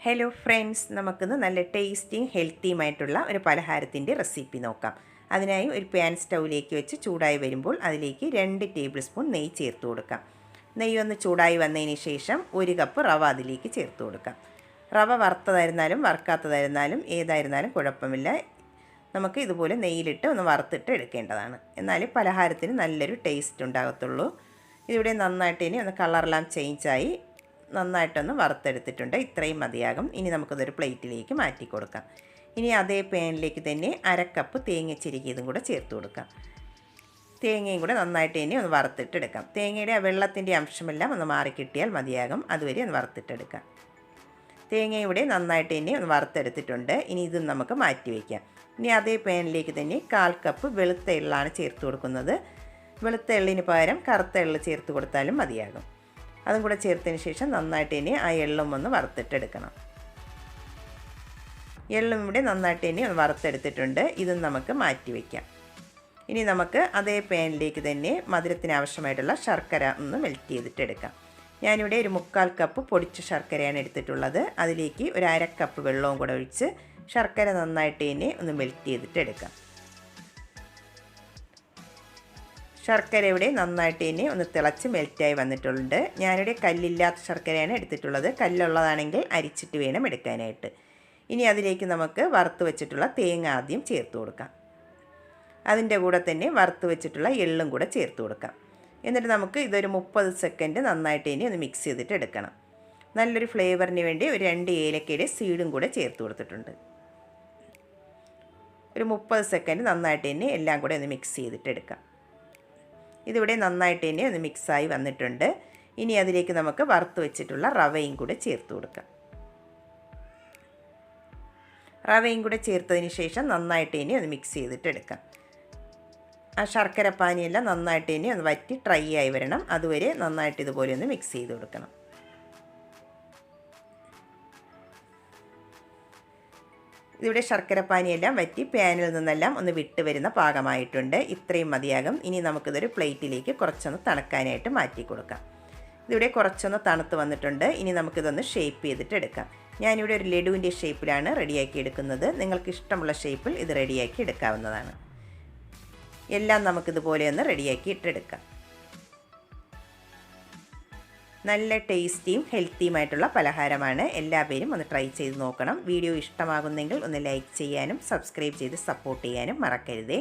Hello friends, നമുക്കിന്ന് നല്ല ടേസ്റ്റിയും ഹെൽത്തിയുമായിട്ടുള്ള ഒരു പലഹാരത്തിൻ്റെ റെസിപ്പി നോക്കാം. അതിനായി ഒരു പാൻ സ്റ്റൗവിലേക്ക് വെച്ച് ചൂടായി വരുമ്പോൾ അതിലേക്ക് 2 ടേബിൾ സ്പൂൺ നെയ്യ് ചേർത്ത് കൊടുക്കാം. നെയ്യ് ഒന്ന് ചൂടായി വന്നതിന് ശേഷം 1 കപ്പ് റവ അതിലേക്ക് ചേർത്ത് കൊടുക്കാം. റവ വറുത്തതായിരുന്നാലും വറുക്കാത്തതായിരുന്നാലും ഏതായിരുന്നാലും കുഴപ്പമില്ല. നമുക്ക് ഇതുപോലെ നെയ്യിലിട്ട് ഒന്ന് വറുത്തിട്ട് എടുക്കേണ്ടതാണ്. എന്നാൽ പലഹാരത്തിന് നല്ലൊരു ടേസ്റ്റ് ഉണ്ടാകത്തുള്ളൂ. ഇതിവിടെ നന്നായിട്ട് ഇനി ഒന്ന് കളറെല്ലാം ചേഞ്ചായി നന്നായിട്ടൊന്ന് വറുത്തെടുത്തിട്ടുണ്ട്. ഇത്രയും മതിയാകും. ഇനി നമുക്കതൊരു പ്ലേറ്റിലേക്ക് മാറ്റി കൊടുക്കാം. ഇനി അതേ പാനിലേക്ക് തന്നെ 1/2 കപ്പ് തേങ്ങ ചിരകിയതും കൂടെ ചേർത്ത് കൊടുക്കാം. തേങ്ങയും കൂടെ നന്നായിട്ട് ഇനി ഒന്ന് വറുത്തിട്ടെടുക്കാം. തേങ്ങയുടെ ആ വെള്ളത്തിൻ്റെ അംശമെല്ലാം ഒന്ന് മാറിക്കിട്ടിയാൽ മതിയാകും. അതുവരെ ഒന്ന് വറുത്തിട്ടെടുക്കാം. തേങ്ങ ഇവിടെ നന്നായിട്ട് ഇനി ഒന്ന് വറുത്തെടുത്തിട്ടുണ്ട്. ഇനി ഇതും നമുക്ക് മാറ്റി വയ്ക്കാം. ഇനി അതേ പാനിലേക്ക് തന്നെ 1/4 കപ്പ് വെളുത്ത എള്ളാണ് ചേർത്ത് കൊടുക്കുന്നത്. വെളുത്ത എള്ളിന് പകരം കറുത്ത എള്ള് ചേർത്ത് കൊടുത്താലും മതിയാകും. അതും കൂടെ ചേർത്തതിന് ശേഷം നന്നായിട്ട് ഇനി ആ എള്ളും ഒന്ന് വറുത്തിട്ടെടുക്കണം. എള്ളും ഇവിടെ നന്നായിട്ട് ഇനി ഒന്ന് വറുത്തെടുത്തിട്ടുണ്ട്. ഇതും നമുക്ക് മാറ്റി വയ്ക്കാം. ഇനി നമുക്ക് അതേ പാനിലേക്ക് തന്നെ മധുരത്തിന് ആവശ്യമായിട്ടുള്ള ശർക്കര ഒന്ന് മെൽറ്റ് ചെയ്തിട്ടെടുക്കാം. ഞാനിവിടെ ഒരു 3/4 കപ്പ് പൊടിച്ച ശർക്കരയാണ് എടുത്തിട്ടുള്ളത്. അതിലേക്ക് ഒരു 1/2 കപ്പ് വെള്ളവും കൂടെ ഒഴിച്ച് ശർക്കര നന്നായിട്ട് ഇനി ഒന്ന് മെൽറ്റ് ചെയ്തിട്ടെടുക്കാം. ശർക്കര ഇവിടെ നന്നായിട്ട് ഇനി ഒന്ന് തിളച്ച് മെൽറ്റായി വന്നിട്ടുണ്ട്. ഞാനിവിടെ കല്ലില്ലാത്ത ശർക്കരയാണ് എടുത്തിട്ടുള്ളത്. കല്ലുള്ളതാണെങ്കിൽ അരിച്ചിട്ട് വേണം എടുക്കാനായിട്ട്. ഇനി അതിലേക്ക് നമുക്ക് വറുത്ത് വെച്ചിട്ടുള്ള തേങ്ങ ആദ്യം ചേർത്ത് കൊടുക്കാം. അതിൻ്റെ കൂടെ തന്നെ വറുത്ത് വെച്ചിട്ടുള്ള എള്ളും കൂടെ ചേർത്ത് കൊടുക്കാം. എന്നിട്ട് നമുക്ക് ഇതൊരു 30 സെക്കൻഡ് നന്നായിട്ട് ഇനി ഒന്ന് മിക്സ് ചെയ്തിട്ട് എടുക്കണം. നല്ലൊരു ഫ്ലേവറിന് വേണ്ടി ഒരു 2 ഏലക്കയുടെ സീഡും കൂടെ ചേർത്ത് കൊടുത്തിട്ടുണ്ട്. ഒരു 30 സെക്കൻഡ് നന്നായിട്ട് ഇനി എല്ലാം കൂടെ ഒന്ന് മിക്സ് ചെയ്തിട്ട് എടുക്കാം. ഇതിവിടെ നന്നായിട്ട് തന്നെ ഒന്ന് മിക്സായി വന്നിട്ടുണ്ട്. ഇനി അതിലേക്ക് നമുക്ക് വറുത്ത് വെച്ചിട്ടുള്ള റവയും കൂടെ ചേർത്ത് കൊടുക്കാം. റവയും കൂടെ ചേർത്തതിന് ശേഷം നന്നായിട്ട് ഇനി ഒന്ന് മിക്സ് ചെയ്തിട്ട് എടുക്കാം. ആ ശർക്കര പാനിയെല്ലാം നന്നായിട്ട് ഇനി ഒന്ന് വറ്റി ഡ്രൈ ആയി വരണം. അതുവരെ നന്നായിട്ട് ഇതുപോലെ ഒന്ന് മിക്സ് ചെയ്ത് കൊടുക്കണം. ഇതിവിടെ ശർക്കര പാനിയെല്ലാം വറ്റി പാനിൽ നിന്നെല്ലാം ഒന്ന് വിട്ട് വരുന്ന പാകമായിട്ടുണ്ട്. ഇത്രയും മതിയാകും. ഇനി നമുക്കിതൊരു പ്ലേറ്റിലേക്ക് കുറച്ചൊന്ന് തണുക്കാനായിട്ട് മാറ്റി കൊടുക്കാം. ഇതിവിടെ കുറച്ചൊന്ന് തണുത്ത് വന്നിട്ടുണ്ട്. ഇനി നമുക്കിതൊന്ന് ഷേപ്പ് ചെയ്തിട്ട് എടുക്കാം. ഞാനിവിടെ ഒരു ലഡുവിൻ്റെ ഷേപ്പിലാണ് റെഡിയാക്കി എടുക്കുന്നത്. നിങ്ങൾക്ക് ഇഷ്ടമുള്ള ഷേപ്പിൽ ഇത് റെഡിയാക്കി എടുക്കാവുന്നതാണ്. എല്ലാം നമുക്കിതുപോലെ ഒന്ന് റെഡിയാക്കി ഇട്ടെടുക്കാം. നല്ല ടേസ്റ്റിയും ഹെൽത്തിയുമായിട്ടുള്ള പലഹാരമാണ്. എല്ലാവരും ഒന്ന് ട്രൈ ചെയ്ത് നോക്കണം. വീഡിയോ ഇഷ്ടമാകുന്നെങ്കിൽ ഒന്ന് ലൈക്ക് ചെയ്യാനും സബ്സ്ക്രൈബ് ചെയ്ത് സപ്പോർട്ട് ചെയ്യാനും മറക്കരുതേ.